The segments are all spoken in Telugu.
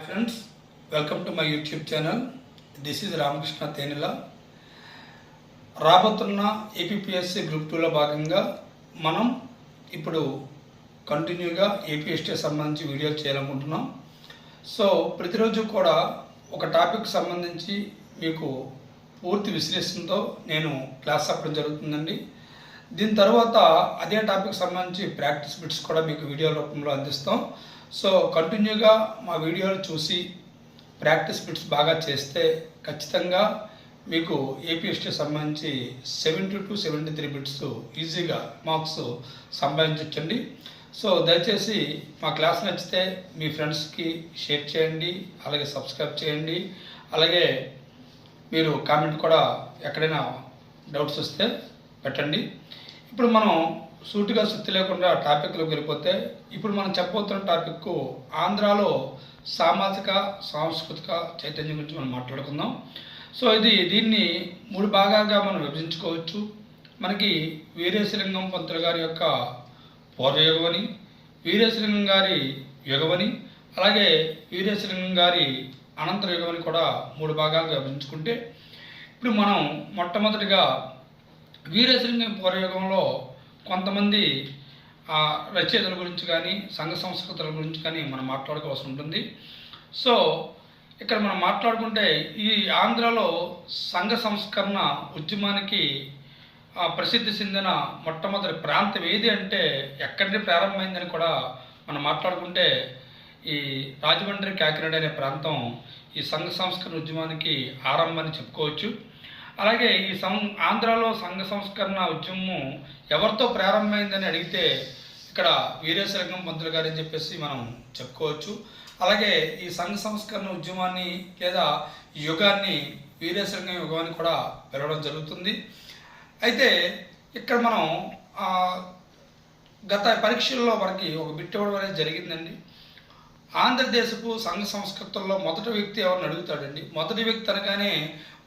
Friends, welcome to my YouTube channel. This is Ramakrishna Tenila. రాబోతున్న ఏపీపీఎస్సీ గ్రూప్ 2లో భాగంగా మనం ఇప్పుడు కంటిన్యూగా ఏపీఎస్టీ సంబంధించి వీడియోలు చేయాలనుకుంటున్నాం. సో ప్రతిరోజు కూడా ఒక టాపిక్ సంబంధించి మీకు పూర్తి విశ్లేషణతో నేను క్లాస్ చెప్పడం జరుగుతుందండి. దీని తర్వాత అదే టాపిక్ సంబంధించి ప్రాక్టీస్ బిట్స్ కూడా మీకు వీడియో రూపంలో అందిస్తాం. సో కంటిన్యూగా మా వీడియోలు చూసి ప్రాక్టీస్ బిట్స్ బాగా చేస్తే ఖచ్చితంగా మీకు ఏపీఎస్టీ సంబంధించి 70 to 73 బిట్స్ ఈజీగా మార్క్స్ సంపాదించవచ్చండి. సో దయచేసి మా క్లాస్ నచ్చితే మీ ఫ్రెండ్స్కి షేర్ చేయండి, అలాగే సబ్స్క్రైబ్ చేయండి, అలాగే మీరు కామెంట్ కూడా ఎక్కడైనా డౌట్స్ వస్తే పెట్టండి. ఇప్పుడు మనం సూటిగా సుత్తి లేకుండా టాపిక్లోకి వెళ్ళిపోతే, ఇప్పుడు మనం చెప్పబోతున్న టాపిక్ ఆంధ్రాలో సామాజిక సాంస్కృతిక చైతన్యం గురించి మనం మాట్లాడుకుందాం. సో దీన్ని 3 భాగాలుగా మనం విభజించుకోవచ్చు. మనకి వీరేశలింగం పంతులు గారి యొక్క పూర్వయుగమని, వీరేశలింగం గారి యుగమని, అలాగే వీరేశలింగం గారి అనంతర యుగమని కూడా 3 భాగాలుగా విభజించుకుంటే, ఇప్పుడు మనం మొట్టమొదటిగా వీరేశలింగం పూర్వయుగంలో కొంతమంది రచయితల గురించి కానీ సంఘ సంస్కృతుల గురించి కానీ మనం మాట్లాడుకోవాల్సి ఉంటుంది. సో ఇక్కడ మనం మాట్లాడుకుంటే ఈ ఆంధ్రాలో సంఘ సంస్కరణ ఉద్యమానికి ప్రసిద్ధి చెందిన మొట్టమొదటి ప్రాంతం ఏది అంటే ఎక్కడి ప్రారంభమైందని కూడా మనం మాట్లాడుకుంటే ఈ రాజమండ్రి కాకినాడ అనే ప్రాంతం ఈ సంఘ సంస్కరణ ఉద్యమానికి ఆరంభాన్ని చెప్పుకోవచ్చు. అలాగే ఈ ఆంధ్రాలో సంఘ సంస్కరణ ఉద్యమం ఎవరితో ప్రారంభమైందని అడిగితే ఇక్కడ వీరేశలింగం పంతులు గారు అని చెప్పేసి మనం చెప్పుకోవచ్చు. అలాగే ఈ సంఘ సంస్కరణ ఉద్యమాన్ని లేదా యుగాన్ని వీరేశలింగం యుగాన్ని కూడా పిలవడం జరుగుతుంది. అయితే ఇక్కడ మనం గత పరీక్షల్లో మనకి ఒక బిట్ ఇవ్వడం అనేది జరిగిందండి. ఆంధ్రదేశపు సంఘ సంస్కృతుల్లో మొదటి వ్యక్తి ఎవరిని అడుగుతాడండి. మొదటి వ్యక్తి అనగానే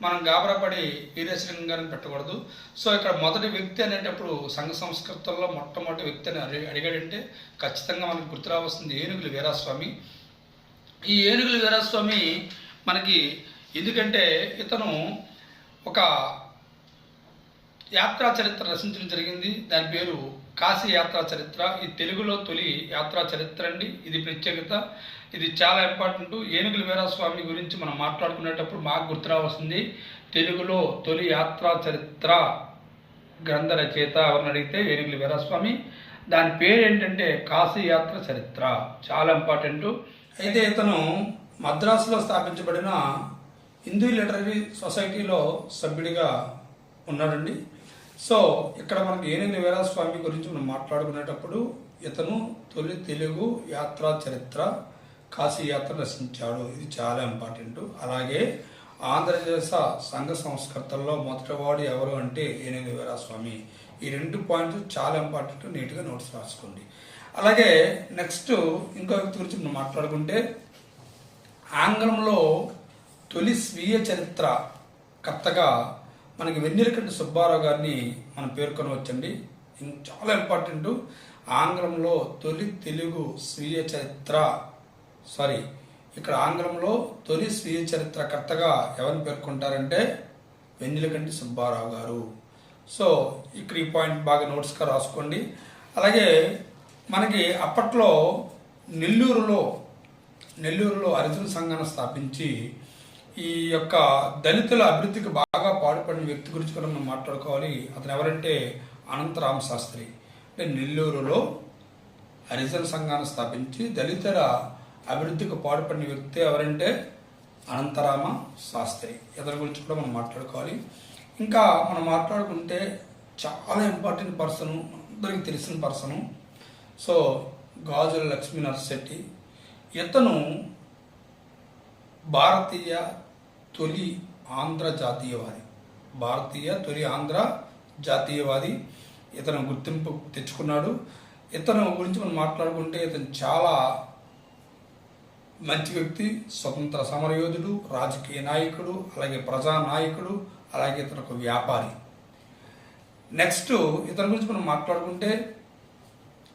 మనం గాబరాపడి వీరేశలింగం గారిని పెట్టకూడదు. సో ఇక్కడ మొదటి వ్యక్తి అనేటప్పుడు సంఘ సంస్కృతుల్లో మొట్టమొదటి వ్యక్తి అని అడిగాడంటే ఖచ్చితంగా మనకు గుర్తురావస్తుంది ఏనుగుల వీరాస్వామి. ఈ ఏనుగుల వీరాస్వామి మనకి ఎందుకంటే ఇతను ఒక యాత్రా చరిత్ర రచించడం జరిగింది. దాని పేరు కాశీ యాత్రా చరిత్ర. ఈ తెలుగులో తొలి యాత్రా చరిత్ర అండి. ఇది ప్రత్యేకత, ఇది చాలా ఇంపార్టెంట్. ఏనుగుల వీరాస్వామి గురించి మనం మాట్లాడుకునేటప్పుడు మాకు గుర్తురావాల్సింది తెలుగులో తొలి యాత్రా చరిత్ర గ్రంథ రచయిత ఎవరిని అడిగితే ఏనుగుల వీరాస్వామి. దాని పేరు ఏంటంటే కాశీ యాత్ర చరిత్ర, చాలా ఇంపార్టెంట్. అయితే ఇతను మద్రాసులో స్థాపించబడిన హిందూ లిటరరీ సొసైటీలో సభ్యుడిగా ఉన్నాడండి. సో ఇక్కడ మనకి ఏనుగుల వీరాస్వామి గురించి మనం మాట్లాడుకునేటప్పుడు ఇతను తొలి తెలుగు యాత్రా చరిత్ర కాశీ యాత్ర రచించాడు. ఇది చాలా ఇంపార్టెంట్. అలాగే ఆంధ్రదేశ సంఘ సంస్కృతుల్లో మొదటివాడు ఎవరు అంటే ఏనుగుల వీరాస్వామి. ఈ 2 పాయింట్లు చాలా ఇంపార్టెంట్, నీట్గా నోట్స్ రాసుకోండి. అలాగే నెక్స్ట్ ఇంకో వ్యక్తి గురించి మనం మాట్లాడుకుంటే ఆంగ్లంలో తొలి స్వీయ చరిత్ర కర్తగా మనకి వెన్నెలకంటి సుబ్బారావు గారిని మనం పేర్కొనవచ్చండి. చాలా ఇంపార్టెంట్. ఆంగ్లంలో తొలి తెలుగు స్వీయ చరిత్ర ఇక్కడ ఆంగ్లంలో తొలి స్వీయ చరిత్ర కర్తగా ఎవరిని పేర్కొంటారంటే వెన్నెలకంటి సుబ్బారావు గారు. సో ఇక్కడ ఈ పాయింట్ బాగా నోట్స్గా రాసుకోండి. అలాగే మనకి అప్పట్లో నెల్లూరులో హరిజన సంఘాన్ని స్థాపించి ఈ యొక్క దళితుల అభివృద్ధికి బాగా పాటుపడిన వ్యక్తి గురించి కూడా మనం మాట్లాడుకోవాలి. అతను ఎవరంటే అనంతరామ శాస్త్రి. అంటే నెల్లూరులో హరిజన సంఘాన్ని స్థాపించి దళితుల అభివృద్ధికి పాటుపడిన వ్యక్తి ఎవరంటే అనంతరామ శాస్త్రి. ఇతని గురించి కూడా మనం మాట్లాడుకోవాలి. ఇంకా మనం మాట్లాడుకుంటే చాలా ఇంపార్టెంట్ పర్సను, అందరికి తెలిసిన పర్సను. సో గాజుల లక్ష్మీ నరశెట్టి. ఇతను భారతీయ తొలి ఆంధ్ర జాతీయవాది. ఇతను గుర్తింపు తెచ్చుకున్నాడు. ఇతను గురించి మనం మాట్లాడుకుంటే ఇతను చాలా మంచి వ్యక్తి, స్వతంత్ర సమరయోధుడు, రాజకీయ నాయకుడు, అలాగే ప్రజానాయకుడు, అలాగే ఇతను ఒక వ్యాపారి. నెక్స్ట్ ఇతని గురించి మనం మాట్లాడుకుంటే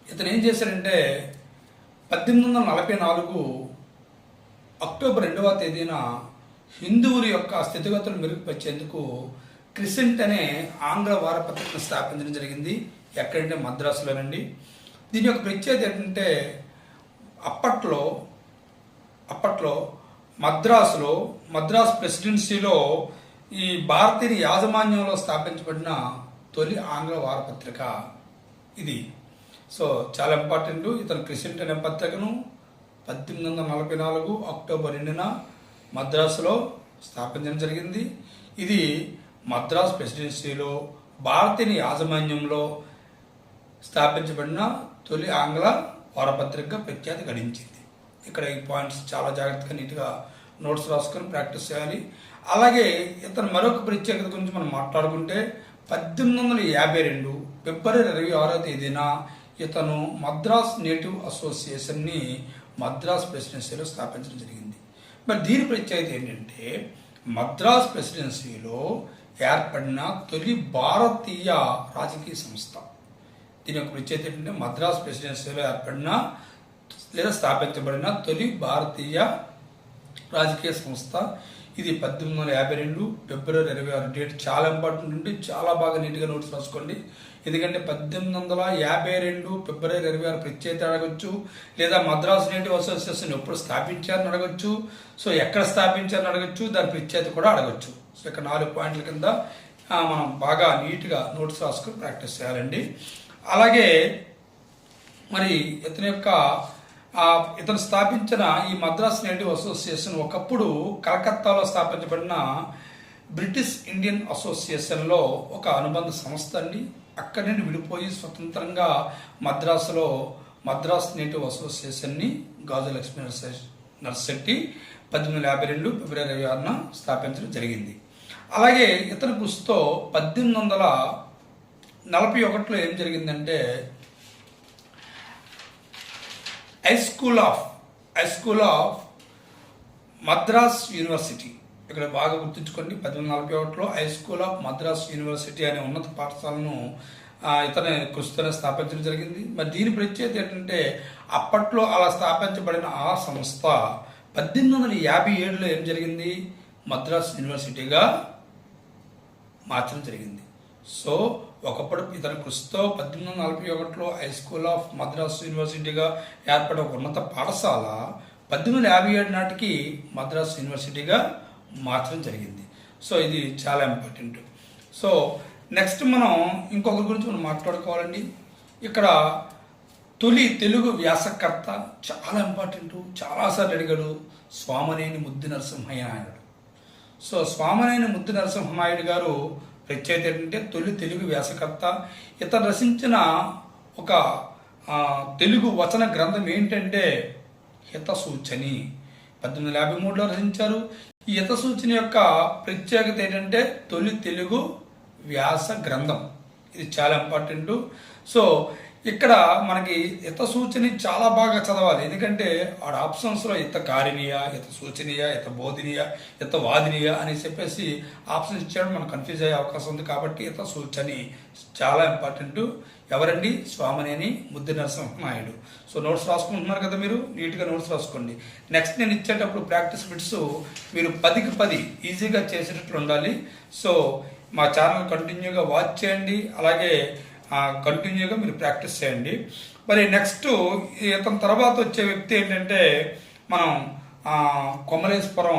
ఇతను ఏం చేశాడంటే 1844 అక్టోబర్ 2వ తేదీన హిందువుల యొక్క స్థితిగతులు మెరుగుపరిచేందుకు క్రిసెంట్ అనే ఆంగ్ల వారపత్రికను స్థాపించడం జరిగింది. ఎక్కడంటే మద్రాసులోనండి. దీని యొక్క ప్రత్యేకత ఏంటంటే అప్పట్లో మద్రాస్ ప్రెసిడెన్సీలో ఈ భారతీయ యాజమాన్యంలో స్థాపించబడిన తొలి ఆంగ్ల వారపత్రిక ఇది. సో చాలా ఇంపార్టెంట్. ఇతను క్రిసెంట్ అనే పత్రికను 1844 అక్టోబర్ 2న మద్రాసులో స్థాపించడం జరిగింది. ఇది మద్రాస్ ప్రెసిడెన్సీలో భారతీయ యాజమాన్యంలో స్థాపించబడిన తొలి ఆంగ్ల వారపత్రికగా ప్రఖ్యాతి గడించింది. ఇక్కడ ఈ పాయింట్స్ చాలా జాగ్రత్తగా నీట్గా నోట్స్ రాసుకొని ప్రాక్టీస్ చేయాలి. అలాగే ఇతను మరొక ప్రత్యేకత గురించి మనం మాట్లాడుకుంటే 1852 ఫిబ్రవరి 26వ తేదీన ఇతను మద్రాస్ నేటివ్ అసోసియేషన్ని మద్రాస్ ప్రెసిడెన్సీలో స్థాపించడం జరిగింది. మరి దీని ప్రత్యేకత ఏంటంటే మద్రాస్ ప్రెసిడెన్సీలో ఏర్పడిన తొలి భారతీయ రాజకీయ సంస్థ. దీని యొక్క ప్రత్యేకత ఏంటంటే మద్రాస్ ప్రెసిడెన్సీలో ఏర్పడిన లేదా స్థాపించబడిన తొలి భారతీయ రాజకీయ సంస్థ. ఇది 1852 ఫిబ్రవరి 26 డేట్ చాలా ఇంపార్టెంట్ ఉండి చాలా బాగా నీట్గా నోట్స్ రాసుకోండి. ఎందుకంటే 1852 ఫిబ్రవరి 26 ప్రత్యేకత అడగచ్చు, లేదా మద్రాస్ నేటివ్ అసోసియేషన్ ఎప్పుడు స్థాపించారని అడగచ్చు, సో ఎక్కడ స్థాపించారని అడగచ్చు, దాని ప్రత్యేకత కూడా అడగచ్చు. సో ఇక్కడ 4 పాయింట్ల కింద మనం బాగా నీట్గా నోట్స్ రాసుకొని ప్రాక్టీస్ చేయాలండి. అలాగే మరి ఇతను స్థాపించిన ఈ మద్రాస్ నేటివ్ అసోసియేషన్ ఒకప్పుడు కలకత్తాలో స్థాపించబడిన బ్రిటిష్ ఇండియన్ అసోసియేషన్లో ఒక అనుబంధ సంస్థ అండి. అక్కడి నుండి విడిపోయి స్వతంత్రంగా మద్రాసులో మద్రాస్ నేటివ్ అసోసియేషన్ని గాజు లక్ష్మీ నర్సెట్టి 1852 ఫిబ్రవరి 26న స్థాపించడం జరిగింది. అలాగే ఇతని కృషితో 1841లో ఏం జరిగిందంటే high school of Madras university, ఇక్కడ బాగా గుర్తుంచుకోండి, 1841లో high school of Madras university అనే ఉన్నత పాఠశాలను ఇతని కృషితోనే స్థాపించడం జరిగింది. మరి దీని ప్రత్యేకత ఏంటంటే అప్పట్లో అలా స్థాపించబడిన ఆ సంస్థ 1857లో ఏం జరిగింది, మద్రాస్ యూనివర్సిటీగా మార్చడం జరిగింది. సో ఒకప్పుడు ఇతని కృషితో 1841లో హై స్కూల్ ఆఫ్ మద్రాస్ యూనివర్సిటీగా ఏర్పడిన ఉన్నత పాఠశాల 1857 నాటికి మద్రాస్ యూనివర్సిటీగా మార్చడం జరిగింది. సో ఇది చాలా ఇంపార్టెంట్. సో నెక్స్ట్ మనం ఇంకొకరి గురించి మనం మాట్లాడుకోవాలండి. ఇక్కడ తొలి తెలుగు వ్యాసకర్త చాలా ఇంపార్టెంట్, చాలాసార్లు అడిగాడు, స్వామినేని ముద్దు నరసింహయ్య నాయుడు. సో స్వామినేని ముద్దు నరసింహనాయుడు గారు ప్రత్యేకత ఏంటంటే తొలి తెలుగు వ్యాసకర్త. ఇతను రచించిన ఒక తెలుగు వచన గ్రంథం ఏంటంటే హితసూచని 1853లో రచించారు. ఈ హితసూచని యొక్క ప్రత్యేకత ఏంటంటే తొలి తెలుగు వ్యాస గ్రంథం. ఇది చాలా ఇంపార్టెంట్. సో ఇక్కడ మనకి హితసూచని చాలా బాగా చదవాలి. ఎందుకంటే ఆడ ఆప్షన్స్లో హితకారిణీయ, హితసూచనీయ, హితబోధినీయ, హితవాదినీయ అని చెప్పేసి ఆప్షన్స్ ఇచ్చాడు, మనకు కన్ఫ్యూజ్ అయ్యే అవకాశం ఉంది. కాబట్టి హితసూచని చాలా ఇంపార్టెంట్. ఎవరండి, స్వామినేని ముద్దు నరసింహనాయుడు. సో నోట్స్ రాసుకుంటున్నారు కదా, మీరు నీట్గా నోట్స్ రాసుకోండి. నెక్స్ట్ నేను ఇచ్చేటప్పుడు ప్రాక్టీస్ బిట్స్ మీరు 10కి 10 ఈజీగా చేసేటట్లు ఉండాలి. సో మా ఛానల్ కంటిన్యూగా వాచ్ చేయండి, అలాగే కంటిన్యూగా మీరు ప్రాక్టీస్ చేయండి. మరి నెక్స్ట్ ఇతని తర్వాత వచ్చే వ్యక్తి ఏంటంటే మనం కొమలేశ్వరం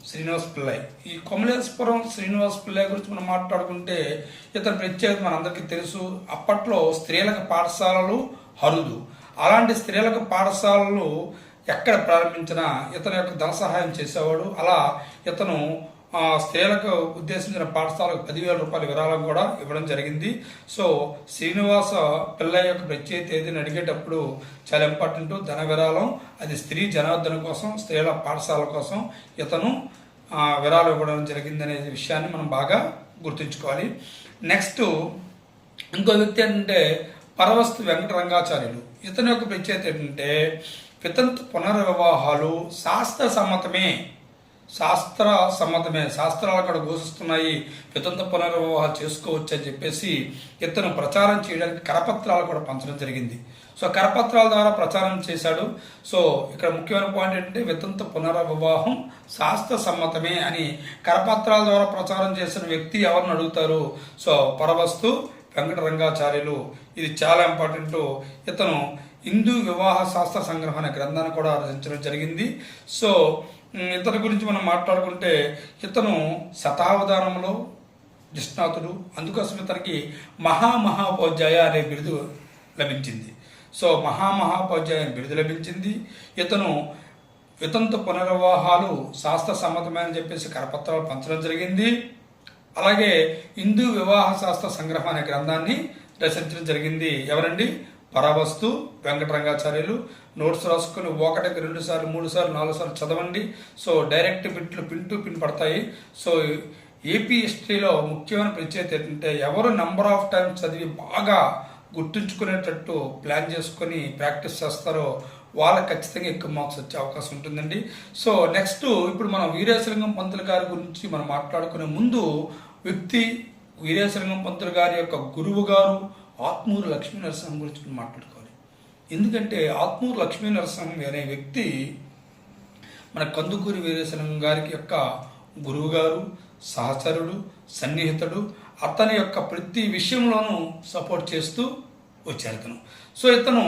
శ్రీనివాస్ పిల్లై. ఈ కొమలేశ్వరం శ్రీనివాస్ పిల్లై గురించి మనం మాట్లాడుకుంటే ఇతని ప్రత్యేకత మనందరికీ తెలుసు. అప్పట్లో స్త్రీలకు పాఠశాలలు అరుదు. అలాంటి స్త్రీలకు పాఠశాలలు ఎక్కడ ప్రారంభించినా ఇతని యొక్క ధన సహాయం చేసేవాడు. అలా ఇతను స్త్రీలకు ఉద్దేశించిన పాఠశాలకు 10,000 రూపాయల విరాళం కూడా ఇవ్వడం జరిగింది. సో శ్రీనివాస పిల్లై యొక్క ప్రత్యేకత ఏదైనా అడిగేటప్పుడు చాలా ఇంపార్టెంట్. ధన విరాళం అది స్త్రీ జనార్దన కోసం, స్త్రీల పాఠశాల కోసం ఇతను విరాళం ఇవ్వడం జరిగింది అనే విషయాన్ని మనం బాగా గుర్తుంచుకోవాలి. నెక్స్ట్ ఇంకో వ్యక్తి ఏంటంటే పరవస్తు వెంకటరంగాచార్యులు. ఇతని యొక్క ప్రత్యేకత ఏంటంటే వితంతు పునర్వివాహాలు శాస్త్ర సమ్మతమే. శాస్త్ర సమ్మతమే, శాస్త్రాలు అక్కడ ఘోషిస్తున్నాయి, వితంతు పునర్వివాహాలు చేసుకోవచ్చు అని చెప్పేసి ఇతను ప్రచారం చేయడానికి కరపత్రాలు కూడా పంచడం జరిగింది. సో కరపత్రాల ద్వారా ప్రచారం చేశాడు. సో ఇక్కడ ముఖ్యమైన పాయింట్ ఏంటంటే వితంతు పునర్వివాహం శాస్త్ర సమ్మతమే అని కరపత్రాల ద్వారా ప్రచారం చేసిన వ్యక్తి ఎవరిని అడుగుతారు? సో పరవస్తు వెంకటరంగాచార్యులు. ఇది చాలా ఇంపార్టెంట్. ఇతను హిందూ వివాహ శాస్త్ర సంగ్రహం అనే గ్రంథాన్ని కూడా రచించడం జరిగింది. సో ఇతని గురించి మనం మాట్లాడుకుంటే ఇతను శతావధానంలో నిష్ణాతుడు. అందుకోసం ఇతనికి మహామహోపాధ్యాయ అనే బిరుదు లభించింది. సో మహామహోపాధ్యాయ అనే బిరుదు లభించింది. ఇతను వితంతు పునర్వివాహాలు శాస్త్ర సమ్మతమని చెప్పేసి కరపత్రాలు పంచడం జరిగింది. అలాగే హిందూ వివాహ శాస్త్ర సంగ్రహం అనే గ్రంథాన్ని రచించడం జరిగింది. ఎవరండి? పరవస్తు వెంకటరంగాచార్యులు. నోట్స్ రాసుకొని 1, 2 సార్లు 3 సార్లు 4 సార్లు చదవండి. సో డైరెక్ట్ బిట్లు పిన్ టు పిన్ పడతాయి. సో ఏపీ హిస్టరీలో ముఖ్యమైన ప్రత్యేకత ఏంటంటే ఎవరు నెంబర్ ఆఫ్ టైమ్స్ చదివి బాగా గుర్తుంచుకునేటట్టు ప్లాన్ చేసుకొని ప్రాక్టీస్ చేస్తారో వాళ్ళకి ఖచ్చితంగా ఎక్కువ మార్క్స్ వచ్చే అవకాశం ఉంటుందండి. సో నెక్స్ట్ ఇప్పుడు మనం వీరేశలింగం పంతులు గారి గురించి మనం మాట్లాడుకునే ముందు వ్యక్తి వీరేశలింగం పంతులు గారి యొక్క గురువు గారు ఆత్మూరు లక్ష్మీ నరసింహం గురించి మాట్లాడుకోవాలి. ఎందుకంటే ఆత్మూరు లక్ష్మీ నరసింహం అనే వ్యక్తి మన కందుకూరి వీరేశలింగం గారికి యొక్క గురువు గారు, సహచరుడు, సన్నిహితుడు. అతని యొక్క ప్రతి విషయంలోనూ సపోర్ట్ చేస్తూ వచ్చారు ఇతను. సో ఇతను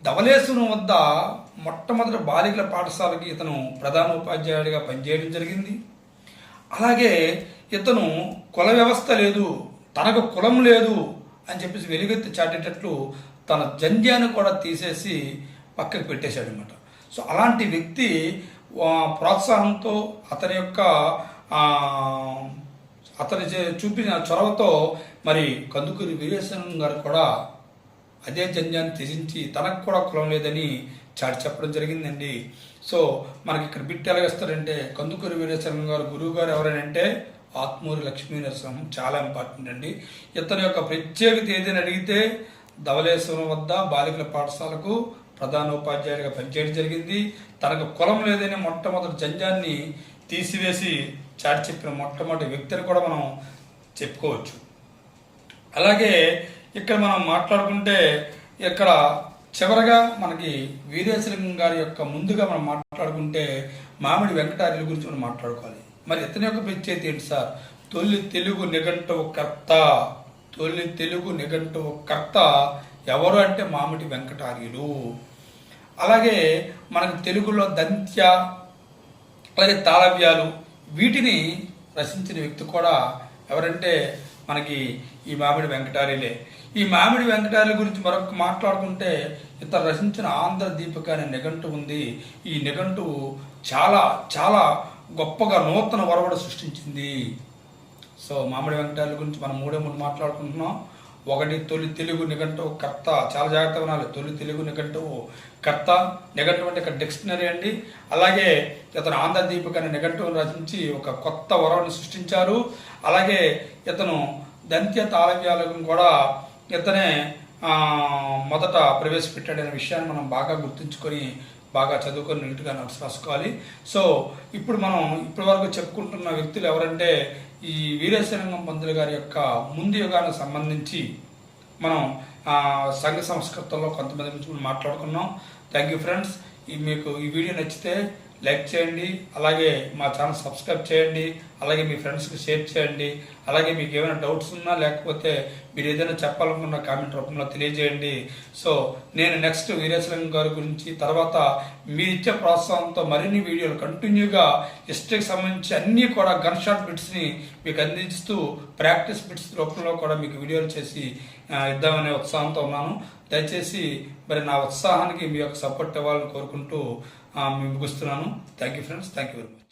ధవళేశ్వరం వద్ద మొట్టమొదటి బాలికల పాఠశాలకి ఇతను ప్రధాన ఉపాధ్యాయుడిగా పనిచేయడం జరిగింది. అలాగే ఇతను కుల వ్యవస్థ లేదు, తనకు కులం లేదు అని చెప్పేసి వెలుగెత్తి చాటేటట్లు తన జంధ్యాన్ని కూడా తీసేసి పక్కకు పెట్టేశాడు అనమాట. సో అలాంటి వ్యక్తి ప్రోత్సాహంతో అతని యొక్క అతని చూపిన చొరవతో మరి కందుకూరి వీరేశలింగం గారు కూడా అదే జంధ్యాన్ని త్యజించి తనకు కూడా కులం లేదని చాటి చెప్పడం జరిగిందండి. సో మనకి ఇక్కడ బిట్ ఎలాగేస్తారంటే కందుకూరి వీరేశలింగం గారు గురువు గారు ఎవరైనంటే ఆత్మూరి లక్ష్మీ నరసింహం. చాలా ఇంపార్టెంట్ అండి. ఇతని యొక్క ప్రత్యేకత ఏదైనా అడిగితే ధవళేశ్వరం వద్ద బాలికల పాఠశాలకు ప్రధానోపాధ్యాయుడిగా పనిచేయడం జరిగింది. తనకు కులం లేదని మొట్టమొదటి జంధ్యాన్ని తీసివేసి చాటి చెప్పిన మొట్టమొదటి వ్యక్తిని కూడా మనం చెప్పుకోవచ్చు. అలాగే ఇక్కడ మనం మాట్లాడుకుంటే ఇక్కడ చివరగా మనకి వీరేశలింగం గారి యొక్క ముందుగా మనం మాట్లాడుకుంటే మామిడి వెంకటార్యుల గురించి మనం మాట్లాడుకోవాలి. మరి ఇతని యొక్క ప్రత్యేకత ఏంటి సార్? తొలి తెలుగు నిఘంటువు కర్త. తొలి తెలుగు నిఘంటువు కర్త ఎవరు అంటే మామిడి వెంకటార్యులు. అలాగే మనకు తెలుగులో దంత్య అలాగే తాళవ్యాలు వీటిని రచించిన వ్యక్తి కూడా ఎవరంటే మనకి ఈ మామిడి వెంకటార్యులే. ఈ మామిడి వెంకటార్యుల గురించి మరొక మాట్లాడుకుంటే ఇతను రచించిన ఆంధ్ర దీపిక అనే నిఘంటువు ఉంది. ఈ నిఘంటువు చాలా చాలా గొప్పగా నూతన ఒరవడి సృష్టించింది. సో మామిడి వెంకటార్యుల గురించి మనం 3 మాట్లాడుకుంటున్నాం. 1 తొలి తెలుగు నిఘంటువు కర్త. చాలా జాగ్రత్తగా వినాలి. తొలి తెలుగు నిఘంటువు కర్త. నిఘంటువు అంటే ఇక్కడ డిక్షనరీ అండి. అలాగే ఇతను ఆంధ్ర దీపిక అనే నిఘంటువును రచించి ఒక కొత్త వరవడిని సృష్టించారు. అలాగే ఇతను దంత్య తాళవ్యాలను కూడా ఇతనే మొదట ప్రవేశపెట్టాడనే విషయాన్ని మనం బాగా గుర్తుంచుకొని బాగా చదువుకొని నీట్గా నోట్స్ రాసుకోవాలి. సో ఇప్పుడు మనం ఇప్పటి వరకు చెప్పుకుంటున్న వ్యక్తులు ఎవరంటే ఈ వీరేశలింగం పంతులు గారి యొక్క ముందు యుగానికి సంబంధించి మనం సంఘ సంస్కృతంలో కొంతమంది నుంచి మనం మాట్లాడుకున్నాం. Thank you friends. మీకు ఈ వీడియో నచ్చితే లైక్ చేయండి, అలాగే మా ఛానల్ సబ్స్క్రైబ్ చేయండి, అలాగే మీ ఫ్రెండ్స్కి షేర్ చేయండి. అలాగే మీకు ఏమైనా డౌట్స్ ఉన్నా లేకపోతే మీరు ఏదైనా చెప్పాలనుకున్న కామెంట్ రూపంలో తెలియజేయండి. సో నేను నెక్స్ట్ వీరేశలింగం గారి గురించి తర్వాత మీరు ఇచ్చే ప్రోత్సాహంతో మరిన్ని వీడియోలు కంటిన్యూగా హిస్టరీకి సంబంధించి అన్నీ కూడా గన్ షాట్ బిట్స్ని మీకు అందిస్తూ ప్రాక్టీస్ బిట్స్ రూపంలో కూడా మీకు వీడియోలు చేసి ఇద్దామనే ఉత్సాహంతో ఉన్నాను. దయచేసి మరి నా ఉత్సాహానికి మీ యొక్క సపోర్ట్ ఇవ్వాలని కోరుకుంటూ ముగిస్తున్నాను. Thank you friends. Thank you very much.